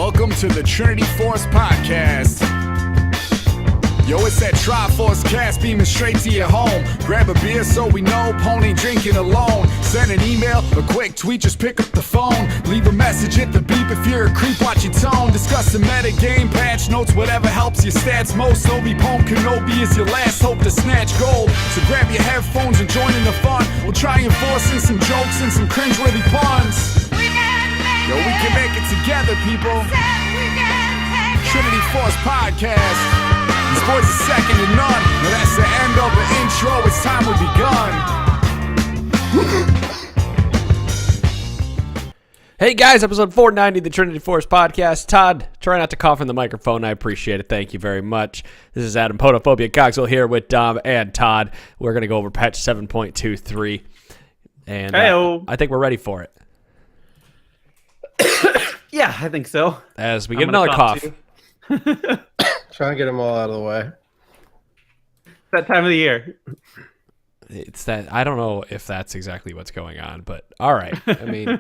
Welcome to the Trinity Force Podcast. Yo, it's that Triforce cast beaming straight to your home. Grab a beer so we know Pone ain't drinking alone. Send an email, a quick tweet, just pick up the phone. Leave a message, hit the beep if you're a creep, watch your tone. Discuss the meta game, patch notes, whatever helps your stats most. Obi Pone Kenobi is your last hope to snatch gold. So grab your headphones and join in the fun. We'll try and force in some jokes and some cringeworthy puns. Yo, we can make it together, people. Trinity Force Podcast. These boys are second to none. Now that's the end of the intro. It's time we begun. Hey guys, episode 490 of the Trinity Force Podcast. Todd, try not to cough in the microphone. I appreciate it. Thank you very much. This is Adam Potophobia Coxwell here with Dom and Todd. We're going to go over patch 7.23. And I think we're ready for it. Yeah, I think so. As we get another cough. Trying to get them all out of the way. That time of the year. It's that I don't know if that's exactly what's going on, but all right. I mean,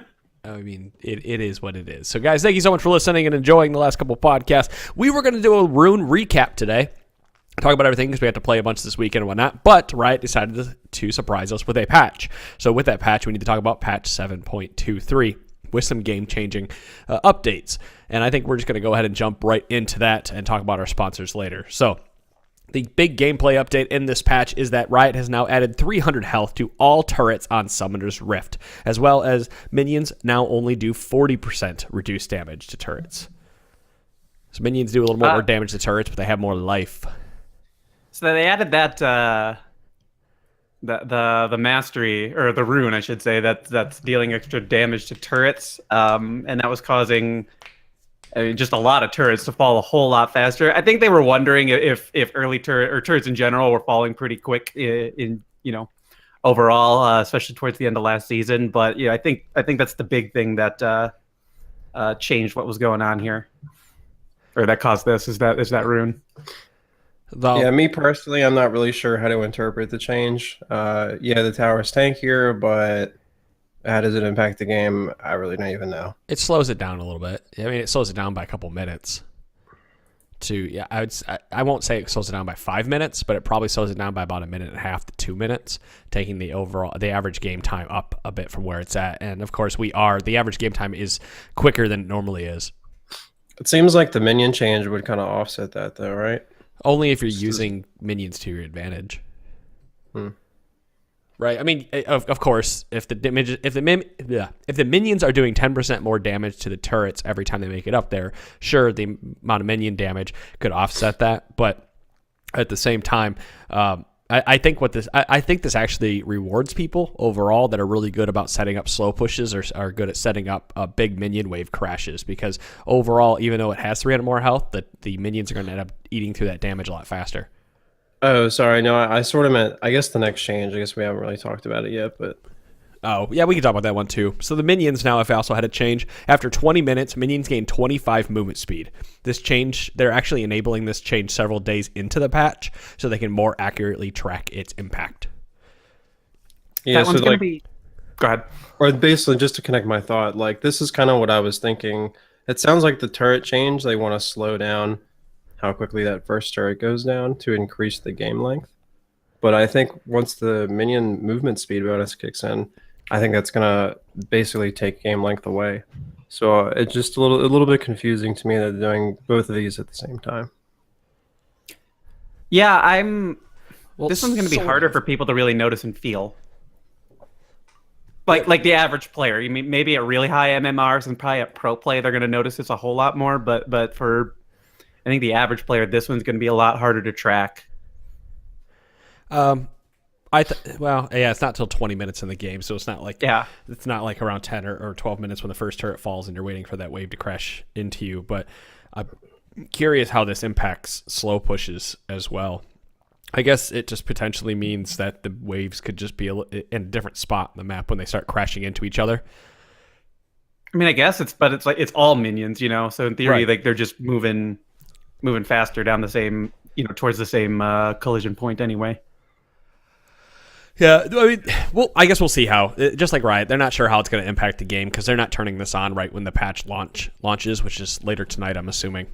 it is what it is. So, guys, thank you so much for listening and enjoying the last couple podcasts. We were going to do a Rune recap today, talk about everything because we had to play a bunch this weekend and whatnot. But Riot decided to surprise us with a patch. So, with that patch, we need to talk about patch 7.23. with some game-changing updates. And I think we're just going to go ahead and jump right into that and talk about our sponsors later. So, the big gameplay update in this patch is that Riot has now added 300 health to all turrets on Summoner's Rift, as well as minions now only do 40% reduced damage to turrets. So minions do a little more damage to turrets, but they have more life. So they added that... The mastery, or the rune, I should say, that's dealing extra damage to turrets, and that was causing just a lot of turrets to fall a whole lot faster. I think they were wondering if early turrets in general were falling pretty quick in overall, especially towards the end of last season. But yeah, I think that's the big thing that changed what was going on here, or that caused this is that rune. Yeah, me personally, I'm not really sure how to interpret the change. Yeah, the tower is tankier, but how does it impact the game? I really don't even know. It slows it down a little bit. I mean, it slows it down by a couple minutes. I won't say it slows it down by 5 minutes, but it probably slows it down by about 1.5 minutes to 2 minutes, taking the average game time up a bit from where it's at. And of course, the average game time is quicker than it normally is. It seems like the minion change would kind of offset that, though, right? Only if you're using minions to your advantage. Right? I mean, of course, if the minions are doing 10% more damage to the turrets every time they make it up there, sure, the amount of minion damage could offset that. But at the same time, I think this actually rewards people overall that are really good about setting up slow pushes or are good at setting up big minion wave crashes, because overall, even though it has 300 more health, the minions are going to end up eating through that damage a lot faster. Oh, sorry. No, I sort of meant, I guess the next change. I guess we haven't really talked about it yet, but... Oh, yeah, we can talk about that one too. So the minions now have also had a change. After 20 minutes, minions gain 25 movement speed. This change, they're actually enabling this change several days into the patch so they can more accurately track its impact. Yeah, that one's going to be... Go ahead. Or basically, just to connect my thought, like, this is kind of what I was thinking. It sounds like the turret change, they want to slow down how quickly that first turret goes down to increase the game length. But I think once the minion movement speed bonus kicks in, I think that's gonna basically take game length away. So it's just a little bit confusing to me that they're doing both of these at the same time. Yeah, this one's gonna be harder for people to really notice and feel. Like the average player. You mean maybe at really high MMRs and probably at pro play they're gonna notice this a whole lot more. But for I think the average player, this one's gonna be a lot harder to track. It's not till 20 minutes in the game, so it's not like it's not like around 10 or 12 minutes when the first turret falls and you're waiting for that wave to crash into you. But I'm curious how this impacts slow pushes as well. I guess it just potentially means that the waves could just be in a different spot on the map when they start crashing into each other. I mean, I guess it's all minions, So in theory, like they're just moving faster down the same, towards the same collision point anyway. Yeah, I mean, well, I guess we'll see how. Just like Riot, they're not sure how it's going to impact the game because they're not turning this on right when the patch launches, which is later tonight, I'm assuming.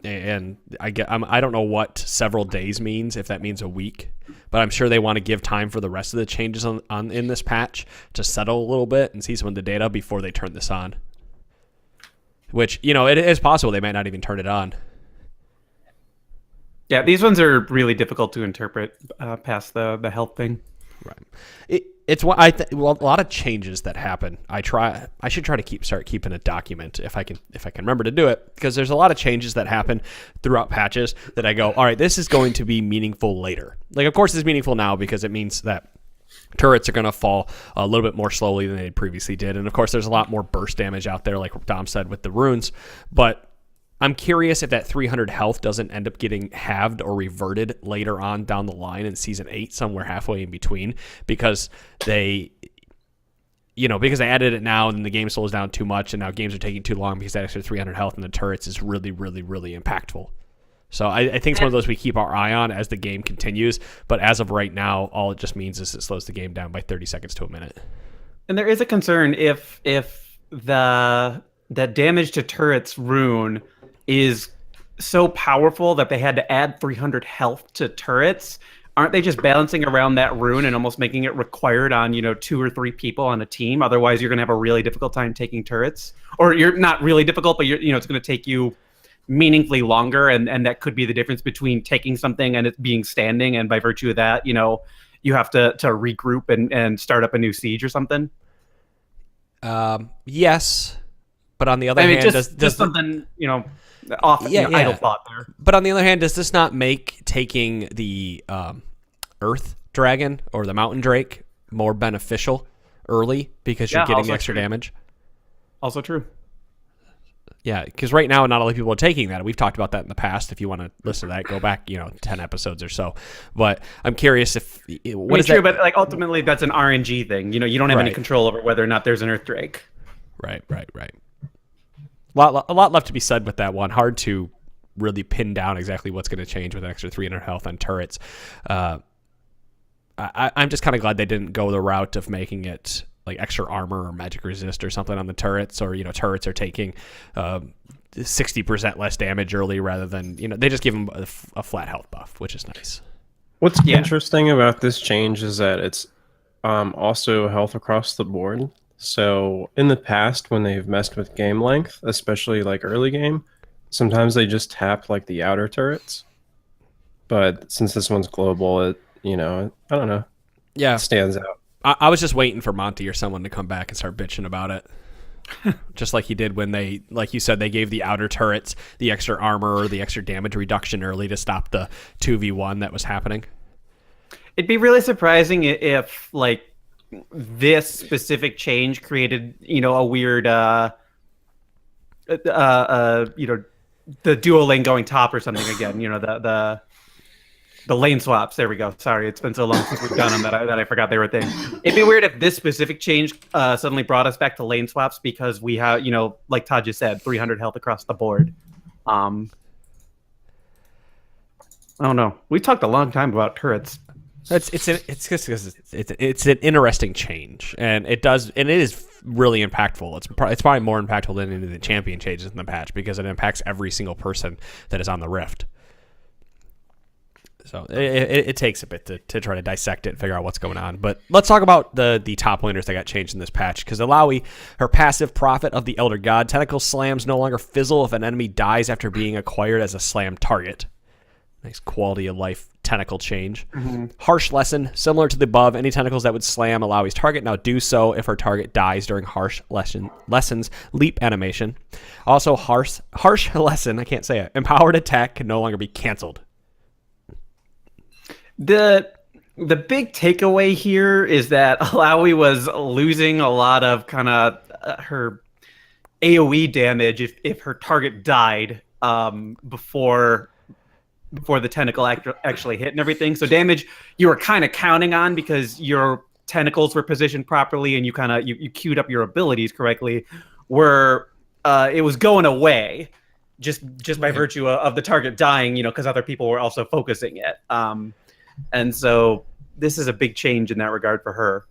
And I don't know what several days means, if that means a week, but I'm sure they want to give time for the rest of the changes in this patch to settle a little bit and see some of the data before they turn this on. Which, it is possible they might not even turn it on. Yeah, these ones are really difficult to interpret past the health thing. Right. It's what a lot of changes that happen. I should try to start keeping a document if I can remember to do it, because there's a lot of changes that happen throughout patches that I go, all right, this is going to be meaningful later. Like, of course, it's meaningful now because it means that turrets are going to fall a little bit more slowly than they previously did, and of course, there's a lot more burst damage out there, like Dom said with the runes. But I'm curious if that 300 health doesn't end up getting halved or reverted later on down the line in Season 8, somewhere halfway in between, because they added it now and the game slows down too much, and now games are taking too long because that extra 300 health in the turrets is really, really, really impactful. So I think it's one of those we keep our eye on as the game continues, but as of right now, all it just means is it slows the game down by 30 seconds to a minute. And there is a concern if the damage to turrets rune is so powerful that they had to add 300 health to turrets. Aren't they just balancing around that rune and almost making it required on 2 or 3 people on a team? Otherwise, you're going to have a really difficult time taking turrets. Or you're not really difficult, but it's going to take you meaningfully longer, and that could be the difference between taking something and it being standing, and by virtue of that, you have to regroup and start up a new siege or something. Yes, but on the other hand, does something idle thought there. But on the other hand, does this not make taking the Earth Dragon or the Mountain Drake more beneficial early because you're getting extra damage? Also true. Yeah, because right now not a lot of people are taking that. We've talked about that in the past. If you want to listen to that, go back 10 episodes or so. But I'm curious if true, but like ultimately that's an RNG thing. You don't have any control over whether or not there's an Earth Drake. Right. A lot left to be said with that one. Hard to really pin down exactly what's going to change with an extra 300 health on turrets. I'm just kind of glad they didn't go the route of making it like extra armor or magic resist or something on the turrets, or turrets are taking 60% less damage early rather than they just give them a flat health buff, which is nice. What's interesting about this change is that it's also health across the board. So in the past, when they've messed with game length, especially like early game, sometimes they just tap like the outer turrets. But since this one's global, it I don't know. Yeah, it stands out. I was just waiting for Monty or someone to come back and start bitching about it. Just like he did when they, like you said, they gave the outer turrets the extra armor or the extra damage reduction early to stop the 2v1 that was happening. It'd be really surprising if like this specific change created, a weird, the dual lane going top or something again. The lane swaps. There we go. Sorry, it's been so long since we've done them that I forgot they were a thing. It'd be weird if this specific change suddenly brought us back to lane swaps because we have, like Todd just said, 300 health across the board. I don't know. We talked a long time about turrets. It's an interesting change, and it is really impactful. It's probably more impactful than any of the champion changes in the patch because it impacts every single person that is on the Rift. So it takes a bit to try to dissect it and figure out what's going on. But let's talk about the top laners that got changed in this patch. Because Alawi, her passive Prophet of the Elder God, Tentacle Slams no longer fizzle if an enemy dies after being acquired as a slam target. Nice quality of life tentacle change. Mm-hmm. Harsh Lesson, similar to the above, any tentacles that would slam Alawi's target now do so if her target dies during Harsh Lesson's leap animation. Also, Harsh Lesson, I can't say it, empowered attack can no longer be canceled. The big takeaway here is that Alawi was losing a lot of kind of her AoE damage if her target died before the tentacle actually hit and everything. So damage you were kind of counting on because your tentacles were positioned properly and you queued up your abilities correctly, where it was going away just by virtue of the target dying, because other people were also focusing it. And so this is a big change in that regard for her.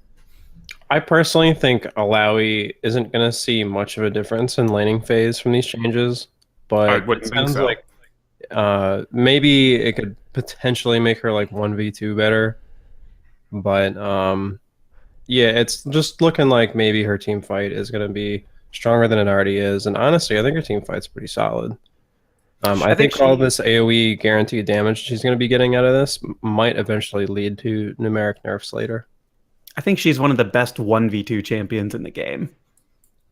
I personally think Alawi isn't going to see much of a difference in laning phase from these changes, but I wouldn't it think sounds so. like maybe it could potentially make her like 1v2 better. But yeah, it's just looking like maybe her team fight is going to be stronger than it already is. And honestly, I think her team fight's pretty solid. I think all this AoE guaranteed damage she's going to be getting out of this might eventually lead to numeric nerfs later. I think she's one of the best 1v2 champions in the game.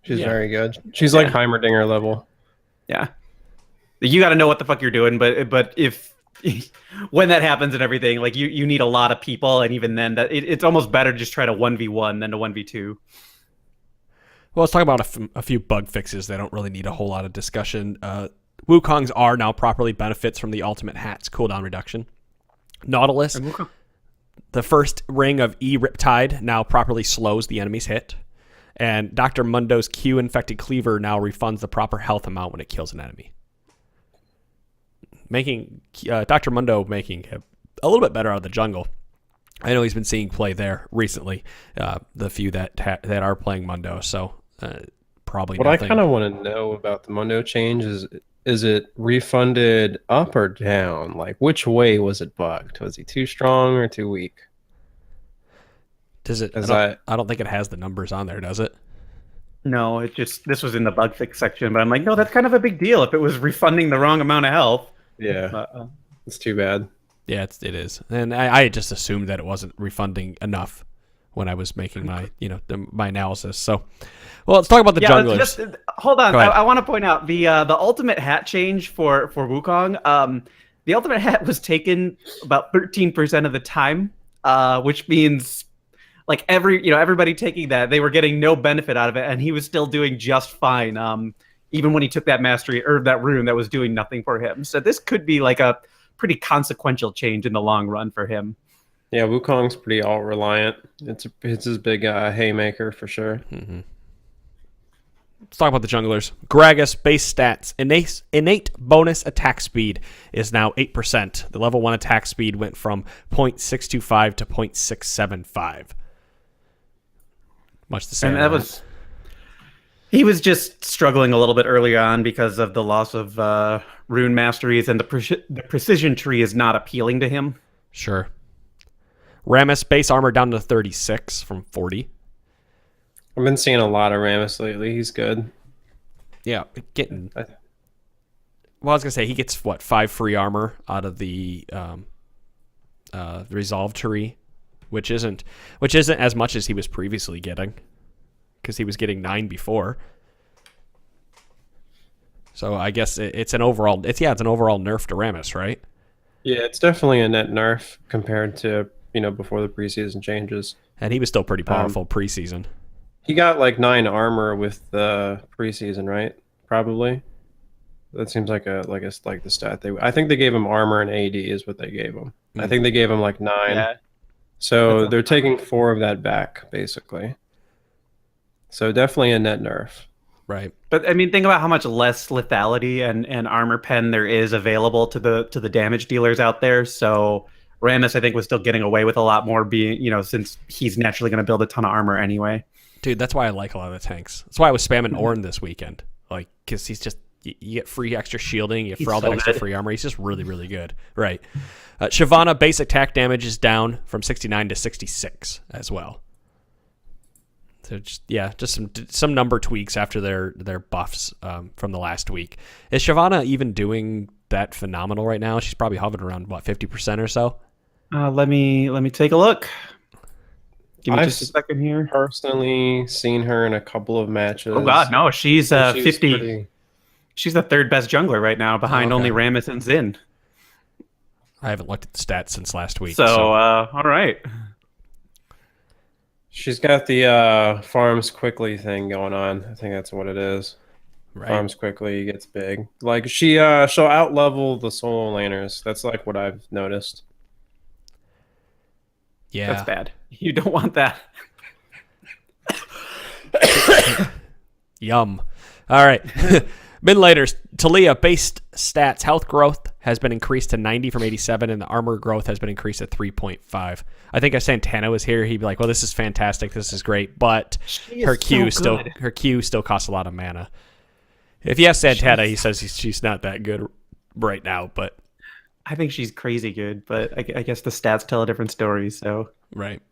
She's very good. She's like Heimerdinger level. Yeah. You got to know what the fuck you're doing, but if when that happens and everything, like you need a lot of people, and even then, that it's almost better to just try to 1v1 than to 1v2. Well, let's talk about a few bug fixes that don't really need a whole lot of discussion. Wukong's R now properly benefits from the ultimate hat's cooldown reduction. Nautilus, the first ring of E Riptide, now properly slows the enemy's hit. And Dr. Mundo's Q infected cleaver now refunds the proper health amount when it kills an enemy. Making Dr. Mundo making a little bit better out of the jungle. I know he's been seeing play there recently, the few that are playing Mundo, so probably what nothing. I kind of want to know about the Mundo change is it refunded up or down? Like, which way was it bugged? Was he too strong or too weak? Does it? I don't think it has the numbers on there, does it? No, this was in the bug fix section, but I'm like, no, that's kind of a big deal if it was refunding the wrong amount of health. Yeah, it's too bad. Yeah, it is, and I just assumed that it wasn't refunding enough when I was making my my analysis. So, well, let's talk about the junglers. Just, hold on, I want to point out the ultimate hat change for Wukong. The ultimate hat was taken about 13% of the time, which means like everybody taking that, they were getting no benefit out of it, and he was still doing just fine. Even when he took that mastery or that rune that was doing nothing for him. So this could be like a pretty consequential change in the long run for him. Yeah, Wukong's pretty alt reliant. It's his big haymaker for sure. Mm-hmm. Let's talk about the junglers. Gragas base stats. Innate bonus attack speed is now 8%. The level 1 attack speed went from 0.625 to 0.675. Much the same. And he was just struggling a little bit early on because of the loss of rune masteries, and the precision tree is not appealing to him. Sure. Rammus base armor down to 36 from 40. I've been seeing a lot of Rammus lately. He's good. Yeah, getting. Well, I was gonna say he gets 5 free armor out of the resolve tree, which isn't as much as he was previously getting, because he was getting 9 before. So I guess it's an overall nerf to Rammus, right? Yeah, it's definitely a net nerf compared to before the preseason changes. And he was still pretty powerful preseason. He got like 9 armor with the preseason, right? Probably. That seems like the stat I think they gave him armor and AD is what they gave him. Mm-hmm. I think they gave him like 9. Yeah. So they're taking 4 of that back basically. So definitely a net nerf. Right. But I mean, think about how much less lethality and armor pen there is available to the damage dealers out there. So Rammus, I think, was still getting away with a lot more, being since he's naturally going to build a ton of armor anyway. Dude, that's why I like a lot of the tanks. That's why I was spamming Ornn this weekend, like, because he's just you get free extra shielding, you get all that extra free armor. He's just really, really good. Right. Shyvana base attack damage is down from 69 to 66 as well. So just some number tweaks after their buffs from the last week. Is Shyvana even doing that phenomenal right now? She's probably hovering around 50% or so. Let me take a look. Give me just a second here. Personally seen her in a couple of matches. Oh God, no, she's 50. Pretty... She's the 3rd best jungler right now, behind only Rammus and Xin. I haven't looked at the stats since last week. So all right. She's got the farms quickly thing going on. I think that's what it is. Right. Farms quickly, gets big. Like she'll out-level the solo laners. That's like what I've noticed. Yeah. That's bad. You don't want that. Yum. All right. Mid laters, Talia based stats, health growth has been increased to 90 from 87, and the armor growth has been increased to 3.5. I think if Santana was here, he'd be like, well, this is fantastic, this is great, but her Q still costs a lot of mana. If you ask Santana, he says she's not that good right now, but I think she's crazy good, but I guess the stats tell a different story, so. Right.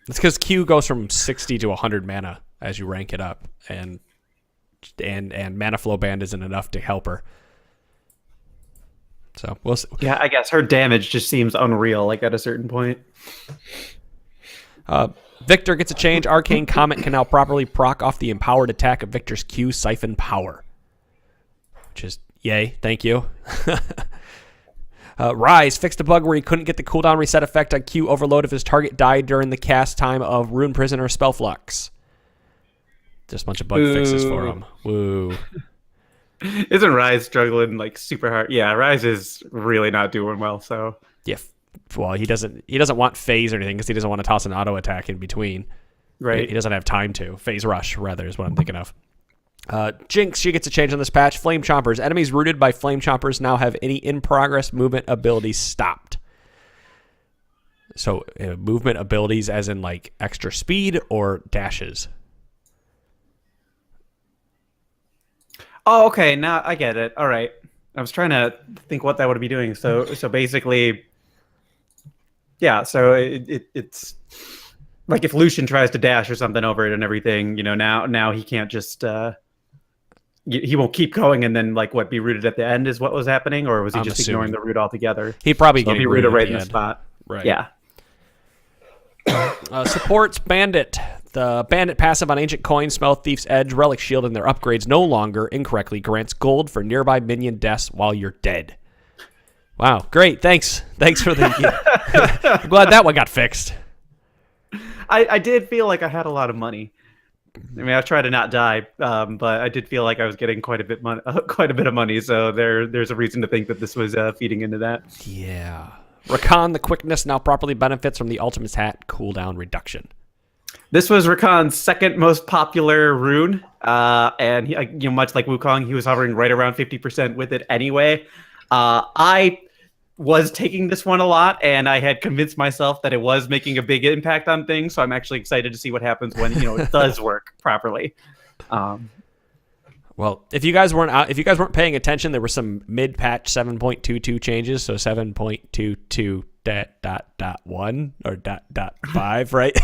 It's because Q goes from 60 to 100 mana as you rank it up, and Mana Flow Band isn't enough to help her. So we'll see. Yeah, I guess her damage just seems unreal, like at a certain point. Victor gets a change. Arcane Comet can now properly proc off the empowered attack of Victor's Q Siphon Power. Which is, yay, thank you. Rise fixed a bug where he couldn't get the cooldown reset effect on Q Overload if his target died during the cast time of Rune Prison or Spellflux. Just a bunch of bug fixes for him. Woo. Isn't Rise struggling like super hard? Yeah, Rise is really not doing well. So yeah, well, he doesn't want phase or anything because he doesn't want to toss an auto attack in between. Right. He doesn't have time to. Phase Rush rather is what I'm thinking of. Jinx, she gets a change on this patch. Flame Chompers. Enemies rooted by Flame Chompers now have any in-progress movement abilities stopped. So movement abilities as in like extra speed or dashes. Oh, okay. Now I get it. All right. I was trying to think what that would be doing. So basically, yeah. So it's like if Lucian tries to dash or something over it and everything, now he can't just he won't keep going and then like be rooted at the end is what was happening, or was he just ignoring the root altogether? He'd probably be rooted right in the spot. Right. Yeah. Supports Bandit. The Bandit passive on Ancient Coin, Smell Thief's Edge, Relic Shield, and their upgrades no longer incorrectly grants gold for nearby minion deaths while you're dead. Wow, great. Thanks for the... I'm glad that one got fixed. I did feel like I had a lot of money. I mean, I tried to not die, but I did feel like I was getting quite a bit of money, so there's a reason to think that this was feeding into that. Yeah. Rakan, the quickness, now properly benefits from the Ultimate's Hat cooldown reduction. This was Rakan's second most popular rune, and he, much like Wukong, he was hovering right around 50% with it anyway. I was taking this one a lot, and I had convinced myself that it was making a big impact on things, so I'm actually excited to see what happens when it does work properly. Well, if you guys weren't paying attention, there were some mid-patch 7.22 changes, so 7.22.1 or .5, right?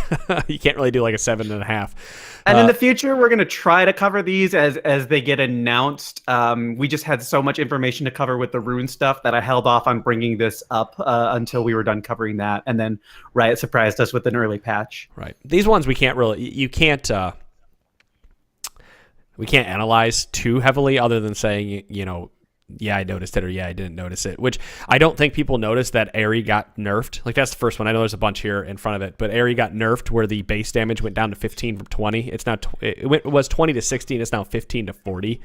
You can't really do like a 7.5. And in the future, we're going to try to cover these as they get announced. We just had so much information to cover with the rune stuff that I held off on bringing this up until we were done covering that. And then Riot surprised us with an early patch. Right. These ones we can't analyze too heavily other than saying, yeah, I noticed it, or yeah, I didn't notice it, which I don't think people noticed that Aery got nerfed. Like, that's the first one. I know there's a bunch here in front of it, but Aery got nerfed where the base damage went down to 15 from 20. It's now it was 20 to 16. It's now 15 to 40.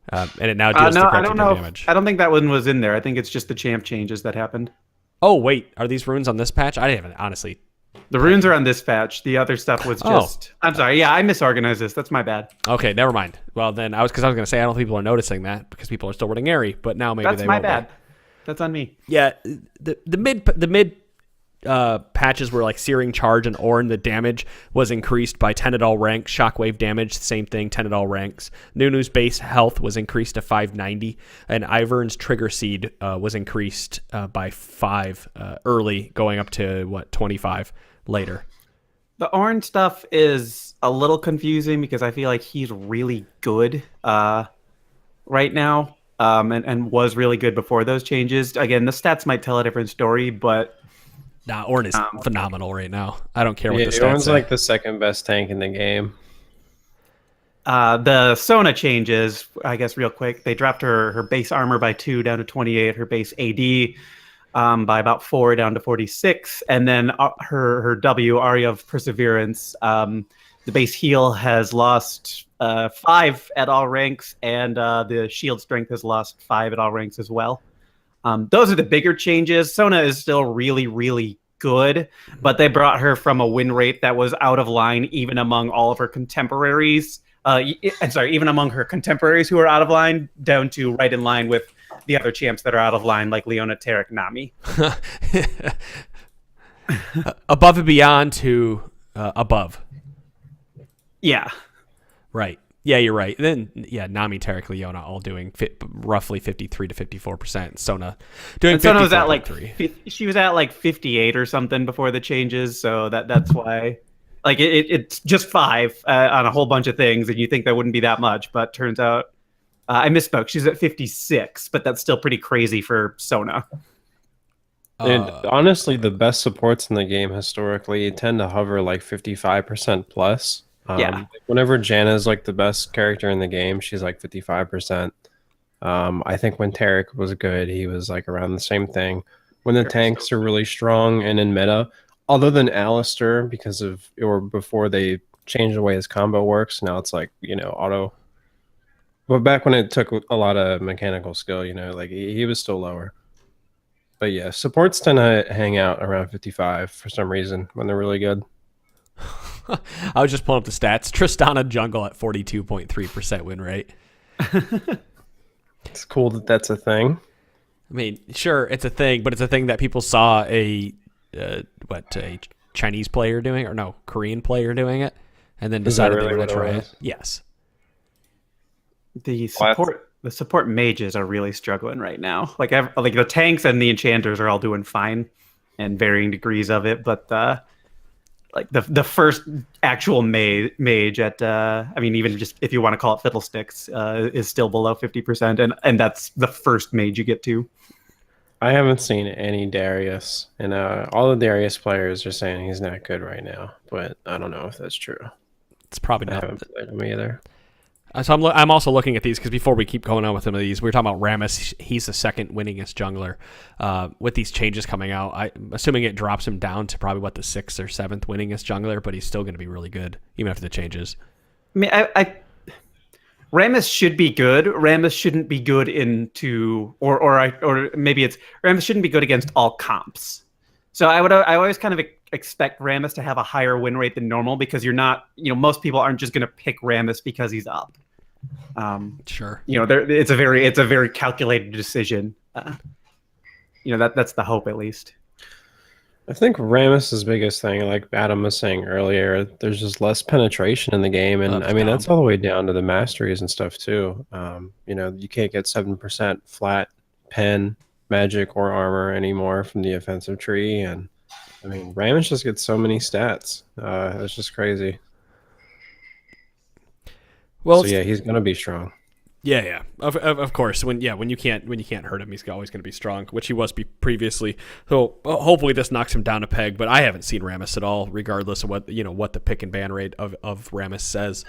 And it now deals the correct damage. I don't think that one was in there. I think it's just the champ changes that happened. Oh, wait. Are these runes on this patch? I haven't, honestly. The runes are on this patch. The other stuff was just... I'm sorry. Yeah, I misorganized this. That's my bad. Okay, never mind. Well, then, I was going to say, I don't think people are noticing that because people are still running Aery, but now maybe That's they my won't. bad. That's on me. Yeah, the mid patches were like Searing Charge and Ornn. The damage was increased by 10 at all ranks. Shockwave damage, same thing, 10 at all ranks. Nunu's base health was increased to 590, and Ivern's Trigger Seed was increased by 5 early, going up to 25 later. The Ornn stuff is a little confusing because I feel like he's really good right now, and was really good before those changes. Again, the stats might tell a different story, but Ornn is phenomenal right now. I don't care what the stats Ornn's say. like the second best tank in the game. The Sona changes, I guess, real quick. They dropped her base armor by 2 down to 28, her base AD by about 4 down to 46, and then her W, Aria of Perseverance, the base heal has lost 5 at all ranks, and the shield strength has lost 5 at all ranks as well. Those are the bigger changes. Sona is still really, really good, but they brought her from a win rate that was out of line even among all of her contemporaries. Even among her contemporaries who are out of line, down to right in line with the other champs that are out of line, like Leona, Tarek, Nami. Above and beyond to above. Yeah. Right. Yeah, you're right. Then, Nami, Tarek, Leona all doing roughly 53 to 54%. Sona doing 54. Sona was at like she was at like 58 or something before the changes, so that's why. Like it's just 5 on a whole bunch of things, and you think that wouldn't be that much, but turns out I misspoke. She's at 56, but that's still pretty crazy for Sona. And honestly, the best supports in the game historically tend to hover like 55% plus. Yeah. Whenever Janna's like the best character in the game, she's like 55%. I think when Tarek was good, he was like around the same thing. When the tanks are really strong and in meta, other than Alistair, before they changed the way his combo works, now it's like, auto. But back when it took a lot of mechanical skill, like he was still lower. But yeah, supports tend to hang out around 55 for some reason when they're really good. I was just pulling up the stats. Tristana jungle at 42.3% win rate. It's cool that that's a thing. I mean, sure, it's a thing, but it's a thing that people saw a Chinese player doing, or no, Korean player doing it, and then decided they were going to try it. Yes. The support mages are really struggling right now. Like the tanks and the enchanters are all doing fine, and varying degrees of it, but like the first actual mage at even just if you want to call it fiddlesticks is still below 50%, and that's the first mage you get to. I haven't seen any Darius, and all the Darius players are saying he's not good right now, but I don't know if that's true. It's probably not. I haven't played him either. So I'm also looking at these because before we keep going on with some of these, we were talking about Rammus. He's the second winningest jungler. With these changes coming out, I'm assuming it drops him down to probably the 6th or 7th winningest jungler, but he's still going to be really good even after the changes. I mean, Rammus should be good. Rammus shouldn't be good into, or maybe it's Rammus shouldn't be good against all comps. So I always kind of expect Rammus to have a higher win rate than normal because you're not, most people aren't just going to pick Rammus because he's up. Sure. It's a very calculated decision. That's the hope at least. I think Rammus's biggest thing, like Adam was saying earlier, there's just less penetration in the game, and that's all the way down to the masteries and stuff too. You can't get 7% flat pen, magic, or armor anymore from the offensive tree, and Rammus just gets so many stats. It's just crazy. Well, so yeah, he's gonna be strong. Yeah. Of course. When you can't hurt him, he's always going to be strong, which he was previously. So hopefully this knocks him down a peg. But I haven't seen Rammus at all, regardless of what the pick and ban rate of Rammus says.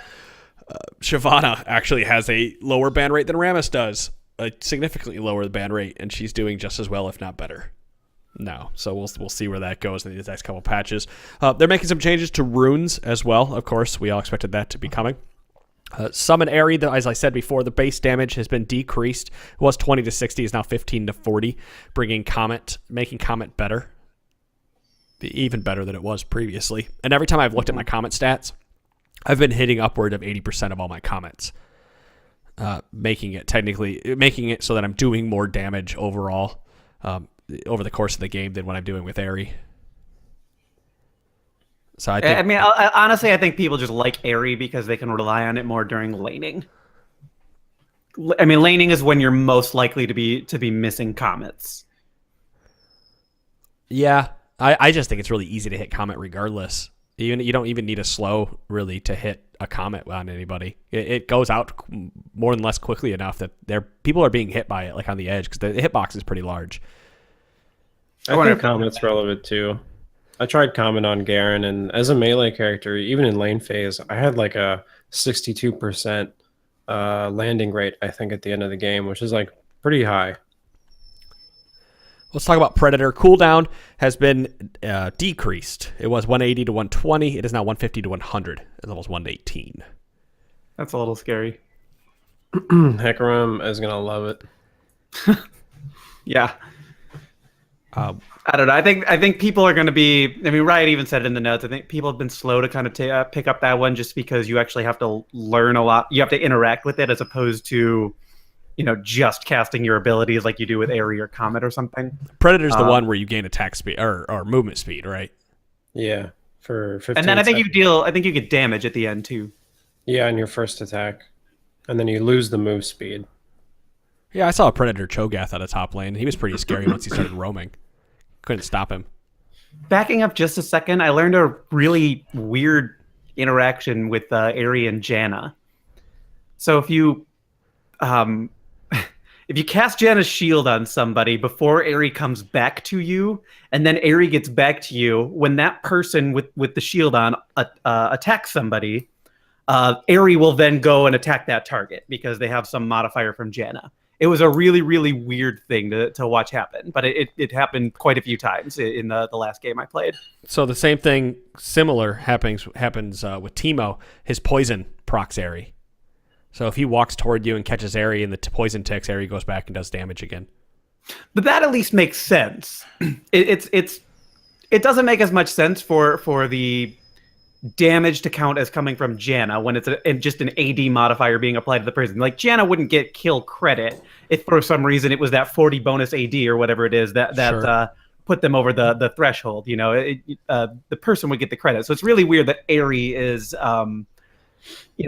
Shyvana actually has a lower ban rate than Rammus does, a significantly lower ban rate, and she's doing just as well, if not better. No, so we'll see where that goes in the next couple patches. They're making some changes to runes as well. Of course, we all expected that to be coming. Summon Aery, as I said before, the base damage has been decreased. It was 20 to 60, is now 15 to 40, making Comet better, even better than it was previously. And every time I've looked at my Comet stats, I've been hitting upward of 80% of all my Comets, making it so that I'm doing more damage overall over the course of the game than what I'm doing with Aery. So I think, honestly, I think people just like Aery because they can rely on it more during laning. Laning is when you're most likely to be missing comets. Yeah, I just think it's really easy to hit Comet regardless. You don't even need a slow really to hit a Comet on anybody. It goes out more than less quickly enough that people are being hit by it, like on the edge, because the hitbox is pretty large. I think Comet's relevant too. I tried Comet on Garen, and as a melee character, even in lane phase, I had like a 62% landing rate, I think, at the end of the game, which is like pretty high. Let's talk about Predator. Cooldown has been decreased. It was 180 to 120. It is now 150 to 100. It's almost 118. That's a little scary. Hecarim is going to love it. Yeah. I don't know. I think people are going to be. Riot even said it in the notes. I think people have been slow to kind of pick up that one just because you actually have to learn a lot. You have to interact with it as opposed to just casting your abilities like you do with Aery or Comet or something. Predator's the one where you gain attack speed or movement speed, right? Yeah, for 15 And then I think seconds. you get damage at the end too. Yeah, on your first attack. And then you lose the move speed. Yeah, I saw a Predator Cho'Gath out of top lane. He was pretty scary once he started roaming. Couldn't stop him. Backing up just a second, I learned a really weird interaction with Aery and Janna. So if you cast Janna's shield on somebody before Aery comes back to you, and then Aery gets back to you, when that person with the shield on attacks somebody, Aery will then go and attack that target because they have some modifier from Janna. It was a really, really weird thing to watch happen, but it happened quite a few times in the last game I played. So the same thing, similar, happens with Teemo. His poison procs Aery. So if he walks toward you and catches Aery and the poison ticks, Aery goes back and does damage again. But that at least makes sense. It doesn't make as much sense for the damage to count as coming from Janna when it's just an AD modifier being applied to the person. Like, Janna wouldn't get kill credit if for some reason it was that 40 bonus AD or whatever it is that Sure. put them over the threshold. The person would get the credit. So it's really weird that Aery is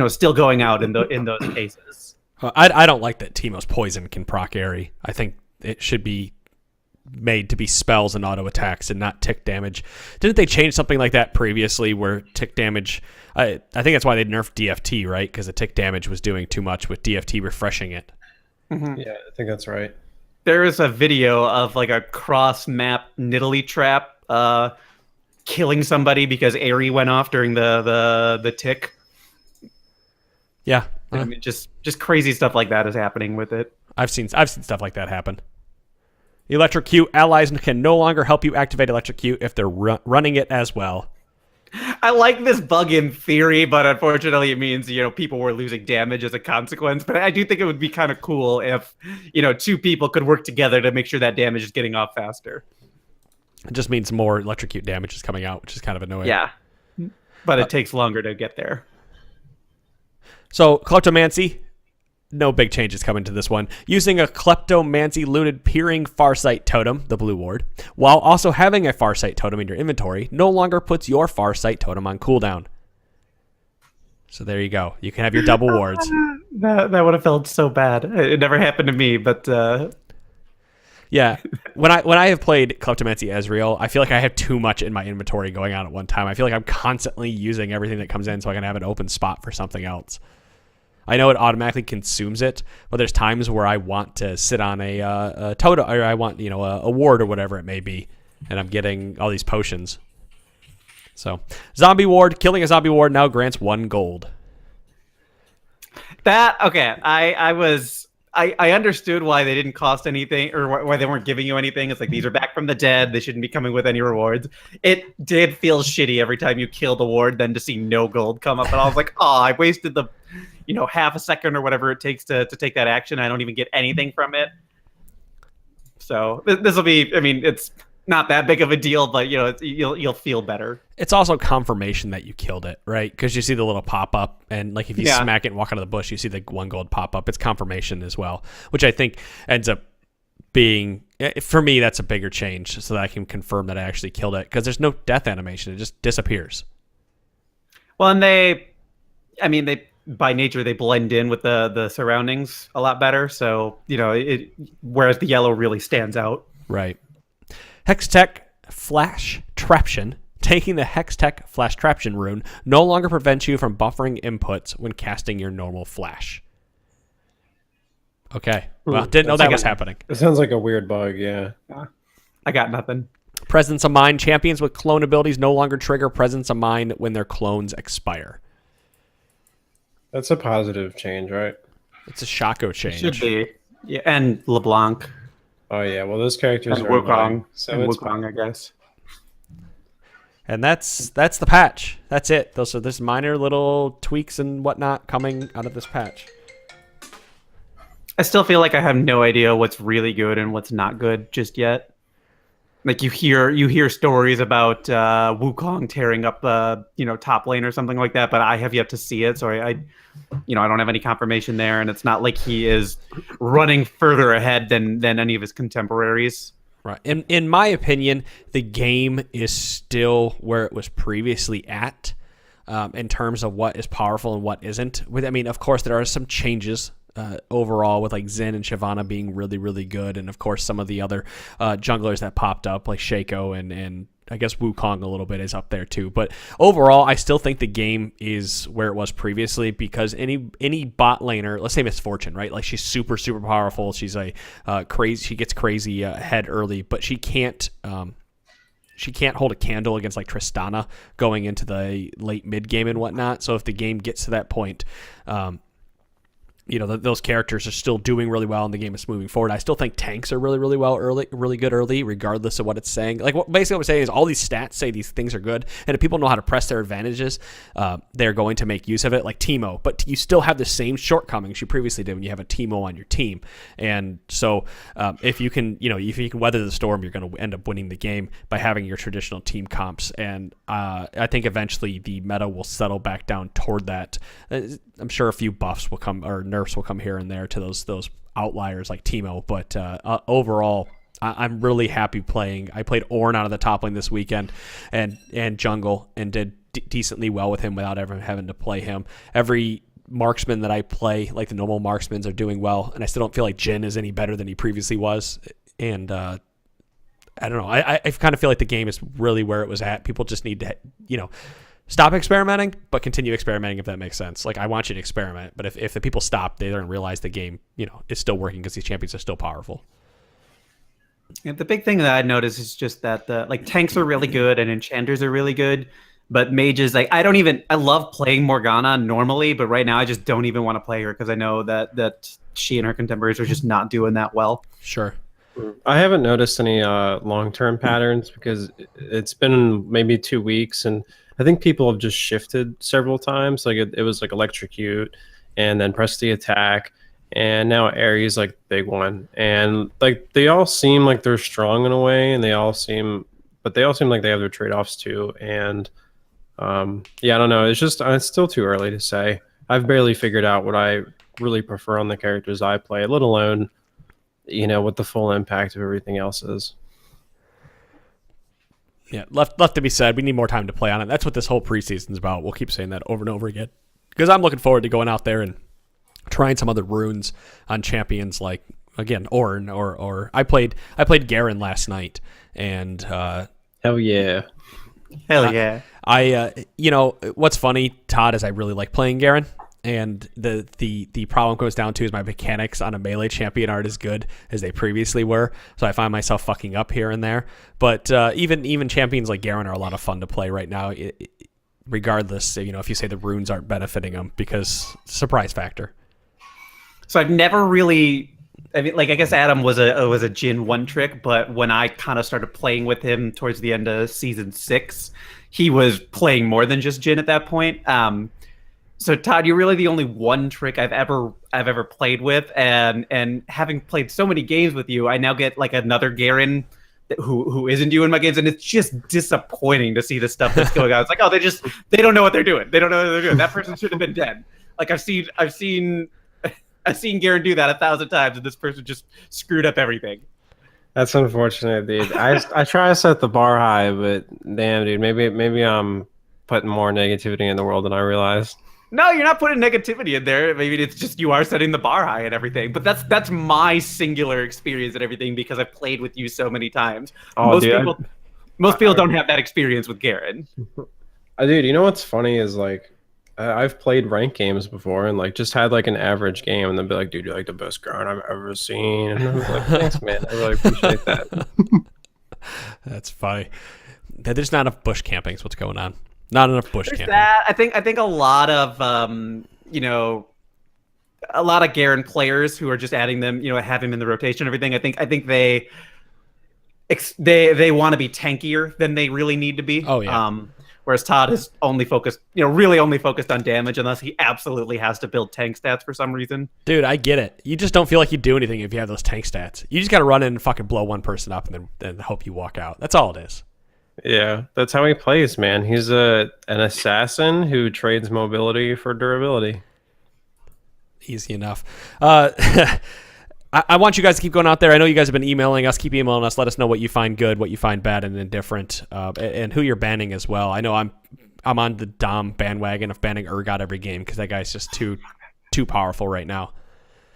still going out in those cases. I don't like that Teemo's poison can proc Aery. I think it should be made to be spells and auto attacks and not tick damage. Didn't they change something like that previously where tick damage... I think that's why they nerfed DFT, right? Because the tick damage was doing too much with DFT refreshing it. Mm-hmm. Yeah, I think that's right. There is a video of like a cross-map Nidalee trap killing somebody because Aery went off during the tick. Yeah. I mean, just crazy stuff like that is happening with it. I've seen stuff like that happen. Electrocute. Allies can no longer help you activate Electrocute if they're running it as well. I like this bug in theory, but unfortunately it means, people were losing damage as a consequence. But I do think it would be kind of cool if, two people could work together to make sure that damage is getting off faster. It just means more Electrocute damage is coming out, which is kind of annoying. Yeah, but it takes longer to get there. So, Kleptomancy. No big changes coming to this one. Using a Kleptomancy looted Peering Farsight totem, the blue ward, while also having a Farsight totem in your inventory, no longer puts your Farsight totem on cooldown. So there you go. You can have your double wards. That would have felt so bad. It never happened to me, but yeah, when I have played Kleptomancy Ezreal, I feel like I have too much in my inventory going on at one time. I feel like I'm constantly using everything that comes in so I can have an open spot for something else. I know it automatically consumes it, but there's times where I want to sit on a totem, or I want a ward or whatever it may be, and I'm getting all these potions. So, zombie ward, killing a zombie ward now grants 1 gold. I understood why they didn't cost anything, or why they weren't giving you anything. It's like, these are back from the dead. They shouldn't be coming with any rewards. It did feel shitty every time you killed a ward, then to see no gold come up, and I was like, oh, I wasted the half a second or whatever it takes to take that action. I don't even get anything from it. So this will be, it's not that big of a deal, but you'll feel better. It's also confirmation that you killed it, right? Because you see the little pop up, and like if you smack it and walk out of the bush, you see the 1 gold pop up. It's confirmation as well, which I think ends up being, for me, that's a bigger change, so that I can confirm that I actually killed it. Because there's no death animation; it just disappears. Well, and they by nature they blend in with the surroundings a lot better. So whereas the yellow really stands out. Right. Hextech Flash Traption. Taking the Hextech Flash Traption rune no longer prevents you from buffering inputs when casting your normal flash. Okay. Well, didn't know that was happening. It sounds like a weird bug, yeah. I got nothing. Presence of Mind. Champions with clone abilities no longer trigger Presence of Mind when their clones expire. That's a positive change, right? It's a Shaco change. Should be. Yeah, and LeBlanc. Oh yeah, well those characters And are Wukong. so And it's Wukong, I guess. And that's the patch. That's it. There's minor little tweaks and whatnot coming out of this patch. I still feel like I have no idea what's really good and what's not good just yet. Like you hear stories about Wukong tearing up top lane or something like that, but I have yet to see it, so I don't have any confirmation there, and it's not like he is running further ahead than any of his contemporaries. Right. In my opinion, the game is still where it was previously at, in terms of what is powerful and what isn't. I mean, of course, there are some changes overall with like Zen and Shyvana being really, really good, and of course some of the other junglers that popped up like Shaco and I guess Wukong a little bit is up there too. But overall, I still think the game is where it was previously, because any bot laner, let's say Misfortune, right? Like she's super, super powerful. She's a crazy. She gets crazy ahead early, but she can't hold a candle against like Tristana going into the late mid game and whatnot. So if the game gets to that point, those characters are still doing really well and the game is moving forward. I still think tanks are really, really well early, really good early, regardless of what it's saying. Like basically what I'm saying is all these stats say these things are good, and if people know how to press their advantages, they're going to make use of it, like Teemo. But you still have the same shortcomings you previously did when you have a Teemo on your team. And so if you can weather the storm, you're going to end up winning the game by having your traditional team comps. And I think eventually the meta will settle back down toward that. I'm sure a few buffs will come, or nerfs will come here and there to those outliers like Teemo, but overall, I'm really happy playing. I played Ornn out of the top lane this weekend, and jungle, and did decently well with him without ever having to play him. Every marksman that I play, like the normal marksmans, are doing well, and I still don't feel like Jhin is any better than he previously was. And I don't know. I kind of feel like the game is really where it was at. People just need to, stop experimenting, but continue experimenting, if that makes sense. Like, I want you to experiment, but if the people stop, they don't realize the game, is still working because these champions are still powerful. Yeah, the big thing that I noticed is just that tanks are really good and enchanters are really good, but mages, like, I love playing Morgana normally, but right now I just don't even want to play her because I know that she and her contemporaries are just not doing that well. Sure. I haven't noticed any long-term patterns because it's been maybe 2 weeks, and I think people have just shifted several times. Like it was like electrocute, and then press the attack, and now Aery is like big one. And like they all seem like they're strong in a way, and they all seem like they have their trade-offs too. And I don't know. It's still too early to say. I've barely figured out what I really prefer on the characters I play, let alone what the full impact of everything else is. Yeah, left to be said. We need more time to play on it. That's what this whole preseason's about. We'll keep saying that over and over again, because I'm looking forward to going out there and trying some other runes on champions, like again Ornn or I played Garen last night, and hell yeah. What's funny, Todd, is I really like playing Garen. And the problem goes down to is my mechanics on a melee champion aren't as good as they previously were. So I find myself fucking up here and there. But even champions like Garen are a lot of fun to play right now, regardless, if you say the runes aren't benefiting them, because surprise factor. So I've never really, I guess Adam was a Jhin one trick, but when I kind of started playing with him towards the end of season 6, he was playing more than just Jhin at that point. So Todd, you're really the only one trick I've ever played with, and having played so many games with you, I now get like another Garen who isn't you in my games, and it's just disappointing to see the stuff that's going on. It's like, oh, they don't know what they're doing. They don't know what they're doing. That person should have been dead. Like I've seen Garen do that 1,000 times, and this person just screwed up everything. That's unfortunate, dude. I try to set the bar high, but damn, dude, maybe I'm putting more negativity in the world than I realize. No, you're not putting negativity in there. Maybe it's just you are setting the bar high and everything. But that's my singular experience and everything, because I've played with you so many times. Oh, most people don't have that experience with Garen. Dude, you know what's funny is like I've played ranked games before and like just had like an average game, and they'll be like, "Dude, you're like the best Garen I've ever seen." And I was like, "Thanks, man. I really appreciate that." That's funny. There's not enough bush camping. Is what's going on. Not enough bush camping. That. I think a lot of a lot of Garen players who are just adding them, have him in the rotation and everything. I think they want to be tankier than they really need to be. Oh yeah. whereas Todd is only focused, really only focused on damage unless he absolutely has to build tank stats for some reason. Dude, I get it. You just don't feel like you do anything if you have those tank stats. You just got to run in and fucking blow one person up and then hope you walk out. That's all it is. Yeah, that's how he plays, man. He's an assassin who trades mobility for durability. Easy enough. I want you guys to keep going out there. I know you guys have been emailing us. Keep emailing us. Let us know what you find good, what you find bad and indifferent, and who you're banning as well. I know I'm on the Dom bandwagon of banning Urgot every game because that guy's just too powerful right now.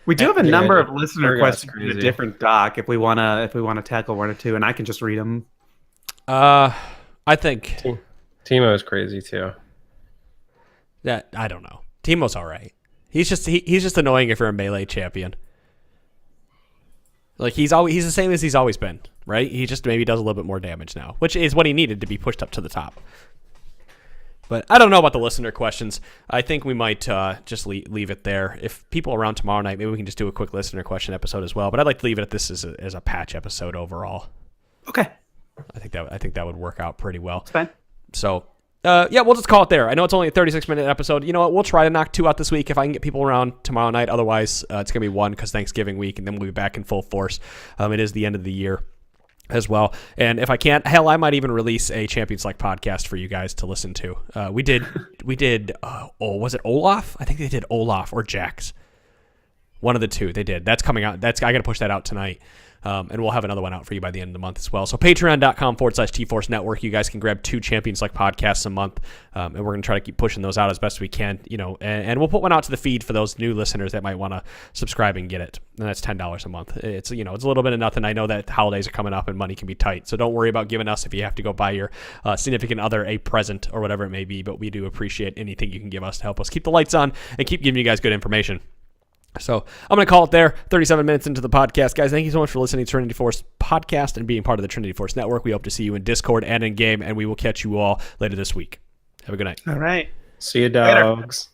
We do have a number of listener Urgot's questions crazy. in a different doc if we wanna tackle one or two, and I can just read them. I think Teemo is crazy too. that I don't know. Teemo's all right. He's just annoying if you're a melee champion. Like he's the same as he's always been, right? He just maybe does a little bit more damage now, which is what he needed to be pushed up to the top. But I don't know about the listener questions. I think we might just leave it there. If people are around tomorrow night, maybe we can just do a quick listener question episode as well. But I'd like to leave it at this as a patch episode overall. Okay, I think that would work out pretty well. it's fine. So, yeah, we'll just call it there. I know it's only a 36-minute episode. You know what? We'll try to knock 2 out this week if I can get people around tomorrow night. Otherwise, it's going to be 1 because Thanksgiving week, and then we'll be back in full force. It is the end of the year as well. And if I can't, hell, I might even release a Champions Like podcast for you guys to listen to. We did, was it Olaf? I think they did Olaf or Jax. One of the two they did. That's coming out. I got to push that out tonight. And we'll have another one out for you by the end of the month as well. So patreon.com/TForce Network. You guys can grab 2 Champions Like podcasts a month. And we're going to try to keep pushing those out as best we can, and we'll put one out to the feed for those new listeners that might want to subscribe and get it. And that's $10 a month. It's, it's a little bit of nothing. I know that holidays are coming up and money can be tight. So don't worry about giving us if you have to go buy your significant other a present or whatever it may be. But we do appreciate anything you can give us to help us keep the lights on and keep giving you guys good information. So I'm going to call it there. 37 minutes into the podcast. Guys, thank you so much for listening to Trinity Force podcast and being part of the Trinity Force Network. We hope to see you in Discord and in game, and we will catch you all later this week. Have a good night. All right. See you, dogs.